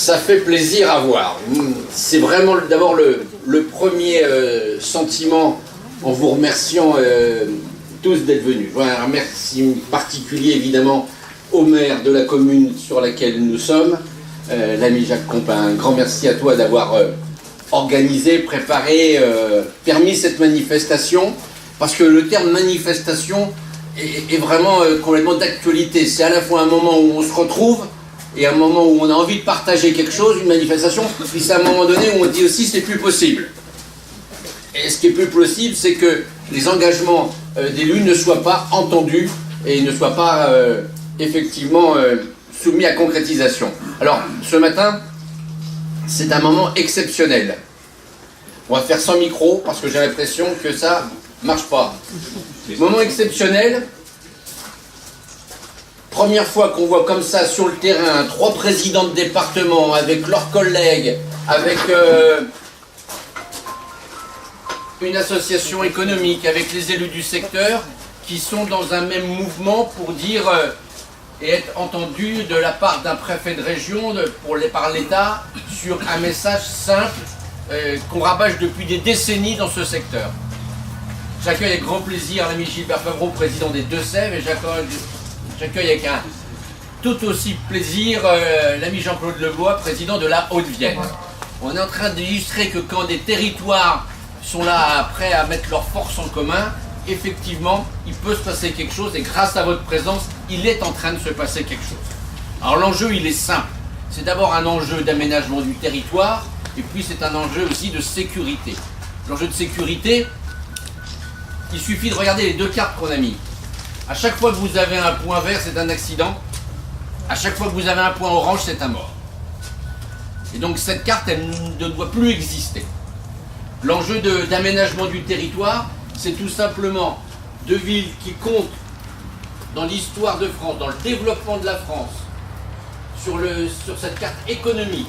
Ça fait plaisir à voir. C'est vraiment d'abord le premier sentiment en vous remerciant tous d'être venus. Voilà, un merci particulier évidemment au maire de la commune sur laquelle nous sommes, l'ami Jacques Compin. Un grand merci à toi d'avoir organisé, préparé, permis cette manifestation, parce que le terme manifestation est vraiment complètement d'actualité. C'est à la fois un moment où on se retrouve et un moment où on a envie de partager quelque chose, une manifestation, puis c'est un moment donné où on dit aussi c'est plus possible. Et ce qui est plus possible, c'est que les engagements d'élus ne soient pas entendus et ne soient pas effectivement soumis à concrétisation. Alors, ce matin, c'est un moment exceptionnel. On va faire sans micro parce que j'ai l'impression que ça marche pas. Moment exceptionnel. Première fois qu'on voit comme ça sur le terrain 3 présidents de département avec leurs collègues, avec une association économique, avec les élus du secteur qui sont dans un même mouvement pour dire et être entendus de la part d'un préfet de région par l'État sur un message simple qu'on rabâche depuis des décennies dans ce secteur. J'accueille avec grand plaisir l'ami Gilbert Favreau, président des Deux-Sèvres, et j'accueille avec un tout aussi plaisir l'ami Jean-Claude Lebois, président de la Haute-Vienne. On est en train d'illustrer que quand des territoires sont là prêts à mettre leurs forces en commun, effectivement, il peut se passer quelque chose, et grâce à votre présence, il est en train de se passer quelque chose. Alors l'enjeu, il est simple. C'est d'abord un enjeu d'aménagement du territoire, et puis c'est un enjeu aussi de sécurité. L'enjeu de sécurité, il suffit de regarder les 2 cartes qu'on a mis. À chaque fois que vous avez un point vert, c'est un accident. À chaque fois que vous avez un point orange, c'est un mort. Et donc cette carte, elle ne doit plus exister. L'enjeu d'aménagement du territoire, c'est tout simplement 2 villes qui comptent dans l'histoire de France, dans le développement de la France, sur cette carte économique.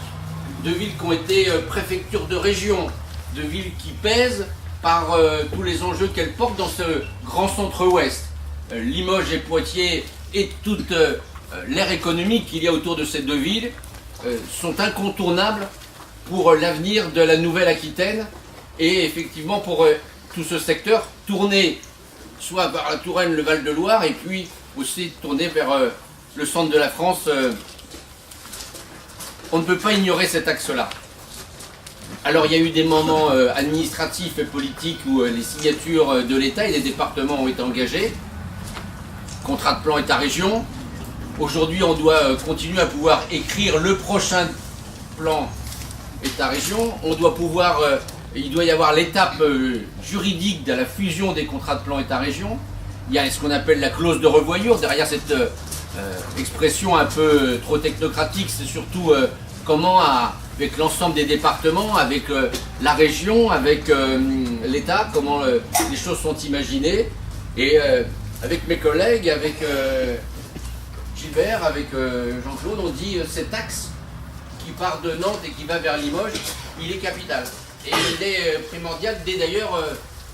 2 villes qui ont été préfectures de région, 2 villes qui pèsent par tous les enjeux qu'elles portent dans ce grand centre-ouest. Limoges et Poitiers et toute l'ère économique qu'il y a autour de ces 2 villes sont incontournables pour l'avenir de la Nouvelle-Aquitaine et effectivement pour tout ce secteur tourné soit vers la Touraine, le Val-de-Loire et puis aussi tourné vers le centre de la France. On ne peut pas ignorer cet axe-là. Alors il y a eu des moments administratifs et politiques où les signatures de l'État et des départements ont été engagées. Contrat de plan État-région. Aujourd'hui, on doit continuer à pouvoir écrire le prochain plan État-région. On doit pouvoir, il doit y avoir l'étape juridique de la fusion des contrats de plan État-région. Il y a ce qu'on appelle la clause de revoyure. Derrière cette expression un peu trop technocratique, c'est surtout comment, avec l'ensemble des départements, avec la région, avec l'État, comment les choses sont imaginées. Et avec mes collègues, avec Gilbert, avec Jean-Claude, on dit cet axe qui part de Nantes et qui va vers Limoges, il est capital. Et il est primordial dès d'ailleurs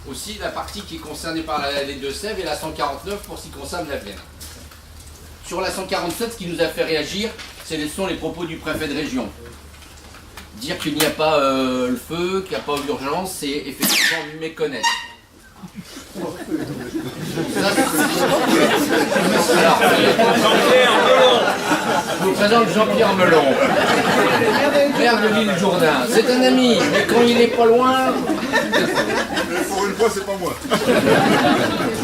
aussi la partie qui est concernée par les Deux-Sèvres et la 149 pour ce qui concerne la Vienne. Sur la 147, ce qui nous a fait réagir, ce sont les propos du préfet de région. Dire qu'il n'y a pas le feu, qu'il n'y a pas d'urgence, c'est effectivement méconnaître. Alors, je vous présente Jean-Pierre Melon, maire de L'Île-Jourdain. C'est un ami, mais quand il n'est pas loin... Pour une fois, c'est pas moi.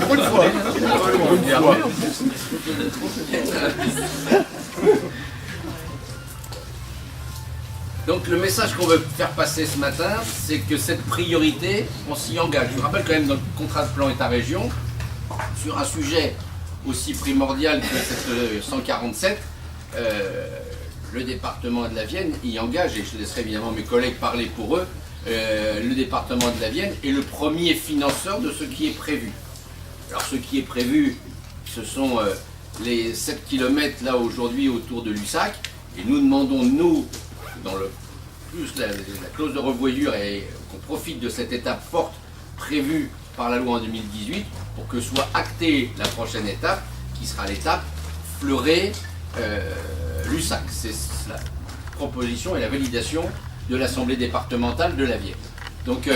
Pour une fois. Donc le message qu'on veut faire passer ce matin, c'est que cette priorité, on s'y engage. Je vous rappelle quand même dans le contrat de plan État-région, sur un sujet aussi primordial que cette 147, le département de la Vienne y engage, et je laisserai évidemment mes collègues parler pour eux, le département de la Vienne est le premier financeur de ce qui est prévu. Alors ce qui est prévu, ce sont les 7 km là aujourd'hui autour de Lussac, et nous demandons, nous, dans le plus la clause de revoyure et qu'on profite de cette étape forte prévue par la loi en 2018 pour que soit actée la prochaine étape qui sera l'étape Fleuret-Lussac. C'est cela. proposition et la validation de l'Assemblée départementale de la Vienne. Donc,